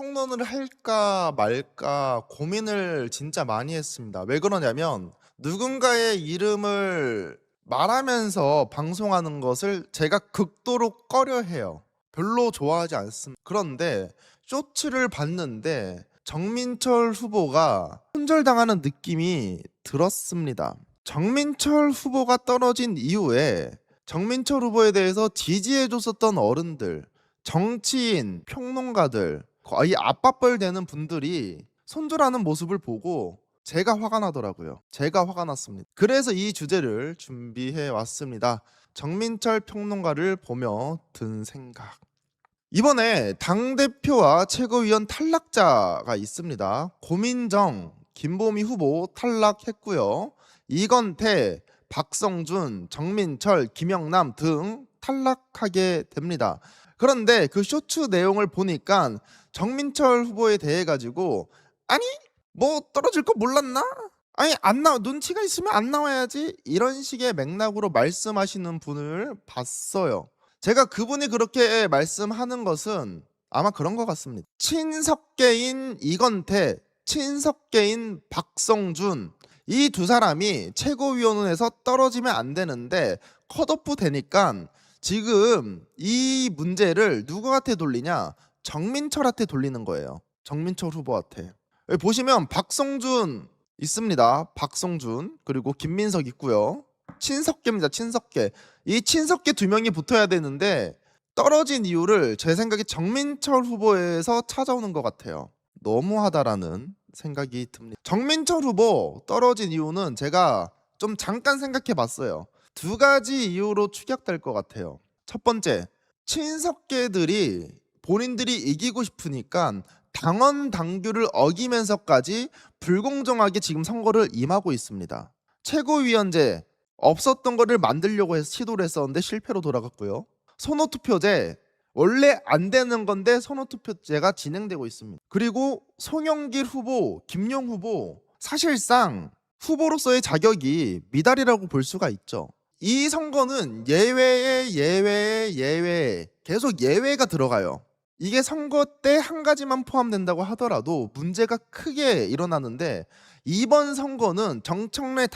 평론을 할까 말까 고민을 진짜 많이 했습니다. 왜 그러냐면 누군가의 이름을 말하면서 방송하는 것을 제가 극도로 꺼려해요. 별로 좋아하지 않습니다. 그런데 쇼츠를 봤는데 정민철 후보가 손절당하는 느낌이 들었습니다. 정민철 후보가 떨어진 이후에 정민철 후보에 대해서 지지해줬었던 어른들, 정치인, 평론가들, 거의 아빠뻘 되는 분들이 손절하는 모습을 보고 제가 화가 나더라고요. 제가 화가 났습니다. 그래서 이 주제를 준비해 왔습니다. 정민철 평론가를 보며 든 생각. 이번에 당대표와 최고위원 탈락자가 있습니다. 고민정, 김보미 후보 탈락했고요. 이건태, 박성준, 정민철, 김영남 등 탈락하게 됩니다. 그런데 그 쇼츠 내용을 보니까 정민철 후보에 대해 가지고 아니 뭐 떨어질 거 몰랐나? 아니 안 나와 눈치가 있으면 안 나와야지 이런 식의 맥락으로 말씀하시는 분을 봤어요. 제가 그분이 그렇게 말씀하는 것은 아마 그런 것 같습니다. 친석계인 이건태, 친석계인 박성준 이 두 사람이 최고위원회에서 떨어지면 안 되는데 컷오프 되니까 지금 이 문제를 누구한테 돌리냐? 정민철한테 돌리는 거예요. 정민철 후보한테. 여기 보시면 박성준 있습니다. 박성준 그리고 김민석 있고요. 친석계입니다. 친석계. 이 친석계 두 명이 붙어야 되는데 떨어진 이유를 제 생각에 정민철 후보에서 찾아오는 것 같아요. 너무하다라는 생각이 듭니다. 정민철 후보 떨어진 이유는 제가 좀 잠깐 생각해 봤어요. 두 가지 이유로 추격될 것 같아요. 첫 번째, 친석계들이 본인들이 이기고 싶으니까 당원 당규를 어기면서까지 불공정하게 지금 선거를 임하고 있습니다. 최고위원제 없었던 거를 만들려고 해서 시도를 했었는데 실패로 돌아갔고요. 선호투표제 원래 안 되는 건데 선호투표제가 진행되고 있습니다. 그리고 송영길 후보, 김용 후보 사실상 후보로서의 자격이 미달이라고 볼 수가 있죠. 이 선거는 예외에 예외에 예외에 계속 예외가 들어가요. 이게 선거 때 한 가지만 포함된다고 하더라도 문제가 크게 일어나는데 이번 선거는 정청래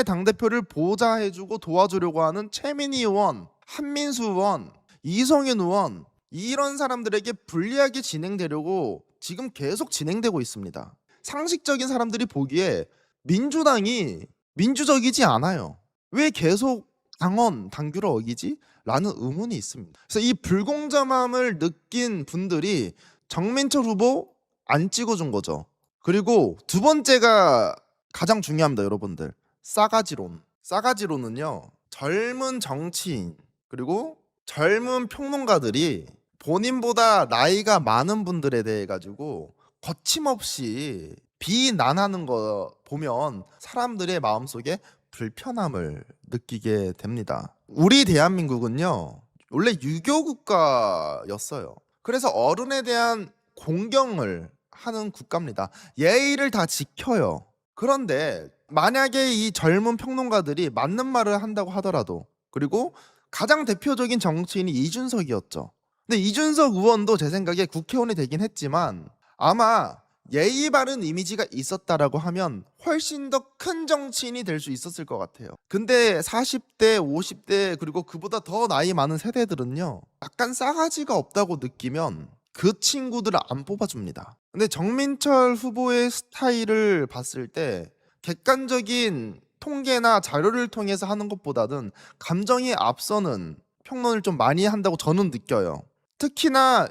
당대표를 보좌해주고 도와주려고 하는 최민희 의원, 한민수 의원, 이성윤 의원 이런 사람들에게 불리하게 진행되려고 지금 계속 진행되고 있습니다. 상식적인 사람들이 보기에 민주당이 민주적이지 않아요. 왜 계속 당원 당규를 어기지? 라는 의문이 있습니다. 그래서 이 불공정함을 느낀 분들이 정민철 후보 안 찍어준 거죠. 그리고 두 번째가 가장 중요합니다, 여러분들. 싸가지론. 싸가지론은요, 젊은 정치인 그리고 젊은 평론가들이 본인보다 나이가 많은 분들에 대해 가지고 거침없이 비난하는 거 보면 사람들의 마음속에 불편함을 느끼게 됩니다. 우리 대한민국은요, 원래 유교 국가였어요. 그래서 어른에 대한 공경을 하는 국가입니다. 예의를 다 지켜요. 그런데 만약에 이 젊은 평론가들이 맞는 말을 한다고 하더라도, 그리고 가장 대표적인 정치인이 이준석이었죠. 근데 이준석 의원도 제 생각에 국회의원이 되긴 했지만 아마 예의 바른 이미지가 있었다라고 하면 훨씬 더 큰 정치인이 될 수 있었을 것 같아요. 근데 40대, 50대 그리고 그보다 더 나이 많은 세대들은요, 약간 싸가지가 없다고 느끼면 그 친구들을 안 뽑아줍니다. 근데 정민철 후보의 스타일을 봤을 때 객관적인 통계나 자료를 통해서 하는 것보다는 감정이 앞서는 평론을 좀 많이 한다고 저는 느껴요. 특히나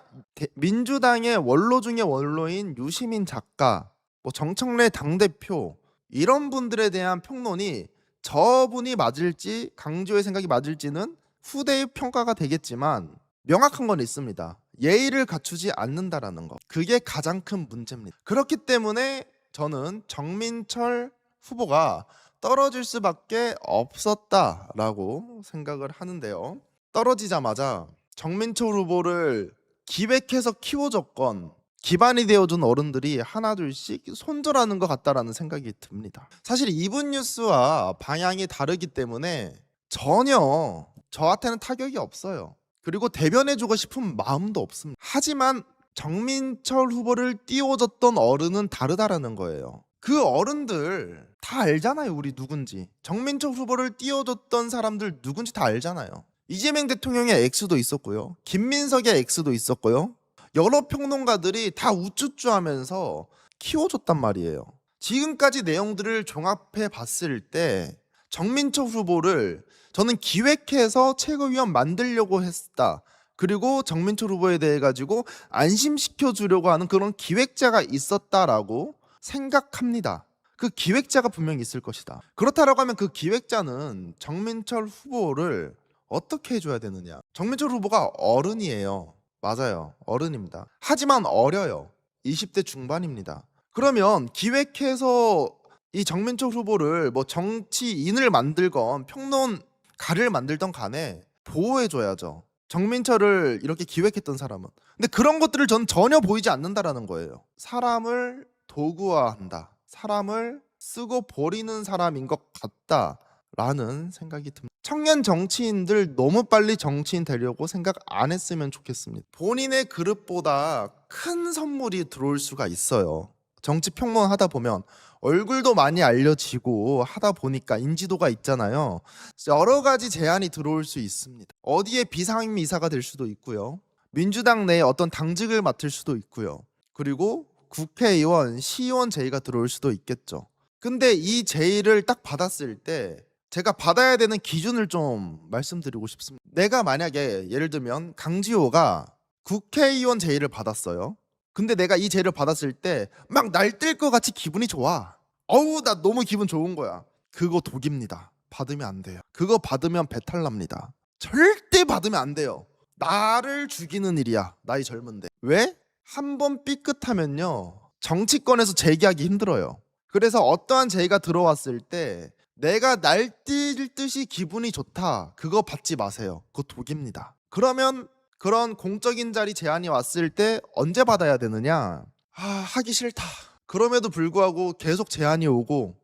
민주당의 원로 중에 원로인 유시민 작가, 뭐 정청래 당대표 이런 분들에 대한 평론이 저분이 맞을지 강조의 생각이 맞을지는 후대의 평가가 되겠지만 명확한 건 있습니다. 예의를 갖추지 않는다라는 거. 그게 가장 큰 문제입니다. 그렇기 때문에 저는 정민철 후보가 떨어질 수밖에 없었다라고 생각을 하는데요. 떨어지자마자 정민철 후보를 기획해서 키워줬건 기반이 되어준 어른들이 하나둘씩 손절하는 것 같다라는 생각이 듭니다. 사실 이분 뉴스와 방향이 다르기 때문에 전혀 저한테는 타격이 없어요. 그리고 대변해주고 싶은 마음도 없습니다. 하지만 정민철 후보를 띄워줬던 어른은 다르다라는 거예요. 그 어른들 다 알잖아요, 우리 누군지. 정민철 후보를 띄워줬던 사람들 누군지 다 알잖아요. 이재명 대통령의 X도 있었고요, 김민석의 X도 있었고요, 여러 평론가들이 다 우쭈쭈하면서 키워줬단 말이에요. 지금까지 내용들을 종합해 봤을 때 정민철 후보를 저는 기획해서 최고위원 만들려고 했다. 그리고 정민철 후보에 대해 가지고 안심시켜 주려고 하는 그런 기획자가 있었다라고 생각합니다. 그 기획자가 분명히 있을 것이다. 그렇다라고 하면 그 기획자는 정민철 후보를 어떻게 해줘야 되느냐. 정민철 후보가 어른이에요. 맞아요, 어른입니다. 하지만 어려요. 20대 중반입니다. 그러면 기획해서 이 정민철 후보를 뭐 정치인을 만들건 평론가를 만들던 간에 보호해줘야죠. 정민철을 이렇게 기획했던 사람은. 근데 그런 것들을 전 전혀 보이지 않는다라는 거예요. 사람을 도구화한다, 사람을 쓰고 버리는 사람인 것 같다라는 생각이 듭니다. 청년 정치인들 너무 빨리 정치인 되려고 생각 안 했으면 좋겠습니다. 본인의 그릇보다 큰 선물이 들어올 수가 있어요. 정치 평론하다 보면 얼굴도 많이 알려지고 하다 보니까 인지도가 있잖아요. 여러 가지 제안이 들어올 수 있습니다. 어디에 비상임이사가 될 수도 있고요, 민주당 내에 어떤 당직을 맡을 수도 있고요, 그리고 국회의원, 시의원 제의가 들어올 수도 있겠죠. 근데 이 제의를 딱 받았을 때 제가 받아야 되는 기준을 좀 말씀드리고 싶습니다. 내가 만약에 예를 들면 강지호가 국회의원 제의를 받았어요. 근데 내가 이 제의를 받았을 때 막 날뛸 것 같이 기분이 좋아. 어우, 나 너무 기분 좋은 거야. 그거 독입니다. 받으면 안 돼요. 그거 받으면 배탈 납니다. 절대 받으면 안 돼요. 나를 죽이는 일이야, 나이 젊은데. 왜? 한 번 삐끗하면요, 정치권에서 재기하기 힘들어요. 그래서 어떠한 제의가 들어왔을 때 내가 날뛸 듯이 기분이 좋다, 그거 받지 마세요. 그거 독입니다. 그러면 그런 공적인 자리 제안이 왔을 때 언제 받아야 되느냐? 하기 싫다. 그럼에도 불구하고 계속 제안이 오고,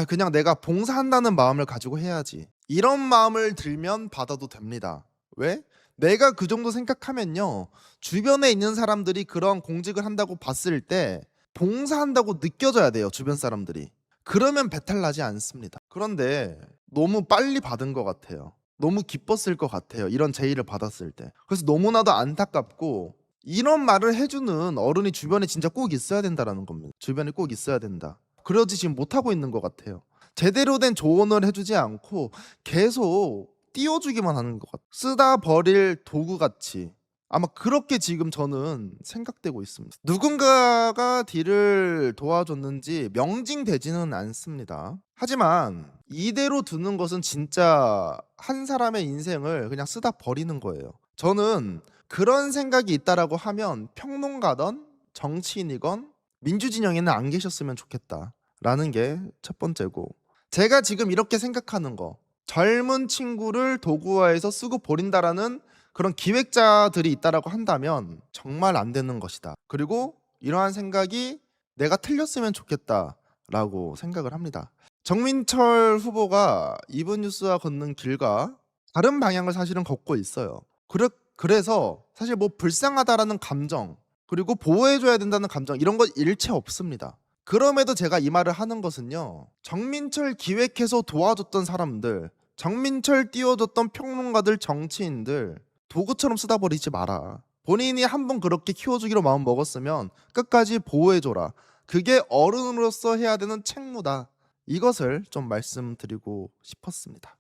그냥 내가 봉사한다는 마음을 가지고 해야지, 이런 마음을 들면 받아도 됩니다. 왜? 내가 그 정도 생각하면요, 주변에 있는 사람들이 그런 공직을 한다고 봤을 때 봉사한다고 느껴져야 돼요, 주변 사람들이. 그러면 배탈 나지 않습니다. 그런데 너무 빨리 받은 것 같아요. 너무 기뻤을 것 같아요, 이런 제의를 받았을 때. 그래서 너무나도 안타깝고, 이런 말을 해주는 어른이 주변에 진짜 꼭 있어야 된다라는 겁니다. 주변에 꼭 있어야 된다. 그러지 지금 못하고 있는 것 같아요. 제대로 된 조언을 해주지 않고 계속 띄워주기만 하는 것 같아요. 쓰다 버릴 도구같이. 아마 그렇게 지금 저는 생각되고 있습니다. 누군가가 딜을 도와줬는지 명징되지는 않습니다. 하지만 이대로 두는 것은 진짜 한 사람의 인생을 그냥 쓰다 버리는 거예요. 저는 그런 생각이 있다라고 하면 평론가든 정치인이건 민주진영에는 안 계셨으면 좋겠다라는 게 첫 번째고, 제가 지금 이렇게 생각하는 거, 젊은 친구를 도구화해서 쓰고 버린다라는 그런 기획자들이 있다라고 한다면 정말 안 되는 것이다. 그리고 이러한 생각이 내가 틀렸으면 좋겠다라고 생각을 합니다. 정민철 후보가 이번 뉴스와 걷는 길과 다른 방향을 사실은 걷고 있어요. 그래서 사실 뭐 불쌍하다라는 감정, 그리고 보호해줘야 된다는 감정, 이런 거 일체 없습니다. 그럼에도 제가 이 말을 하는 것은요, 정민철 기획해서 도와줬던 사람들, 정민철 띄워줬던 평론가들, 정치인들 도구처럼 쓰다 버리지 마라. 본인이 한번 그렇게 키워주기로 마음 먹었으면 끝까지 보호해줘라. 그게 어른으로서 해야 되는 책무다. 이것을 좀 말씀드리고 싶었습니다.